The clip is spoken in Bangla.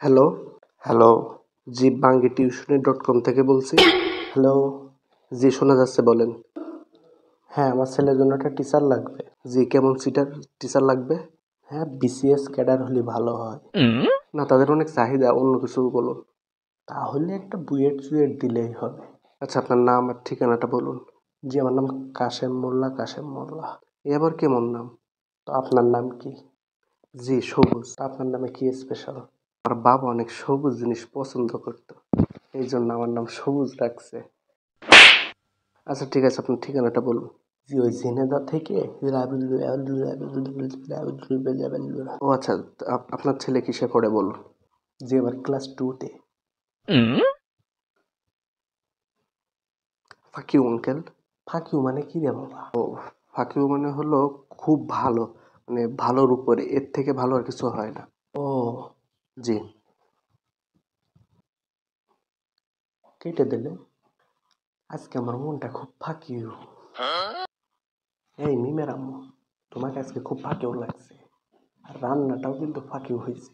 Hello, hello. জি, বাঙ্গি টিউশনি.com থেকে বলছি। হ্যালো, জি শোনা যাচ্ছে, বলেন। হ্যাঁ, আমার ছেলের জন্য একটা টিচার লাগবে। জি, কেমন টিচার লাগবে? হ্যাঁ, বিসিএস ক্যাডার হলে ভালো হয়। না, তাদের অনেক চাহিদা, অন্য কিছু বলুন। তাহলে একটা বুয়েট চুয়েট দিলেই হবে। আচ্ছা, আপনার নাম আর ঠিকানাটা বলুন। জি, আমার নাম কাশেম মোল্লা, কাশেম মোল্লা। এ আবার কেমন নাম? তো আপনার নাম কি? জি, সবুজ। আপনার নামে কি স্পেশাল? আমার বাবা অনেক সবুজ জিনিস পছন্দ করতো, এই জন্য আমার নাম সবুজ রাখছে। আচ্ছা ঠিক আছে, আপনার ঠিকানাটা বলুন। জি, ওই ঝিনেদা থেকে। ও আচ্ছা, আপনার ছেলে কিসে পড়ে বলুন। জি, এবার ক্লাস 2-তে। ফাঁকিউ আঙ্কেল? ফাঁকিউ মানে কি রে বাবা? ও, ফাঁকিউ মানে হলো খুব ভালো, মানে ভালোর উপরে, এর থেকে ভালো আর কিছু হয় না। ও, জি। কেটে দিলে। আজকে আমার মনটা খুব ফাঁকিউ। এই মিমের আম্মু, তোমাকে আজকে খুব ফাঁকিও লাগছে, আর রান্নাটাও কিন্তু ফাঁকিও হয়েছে।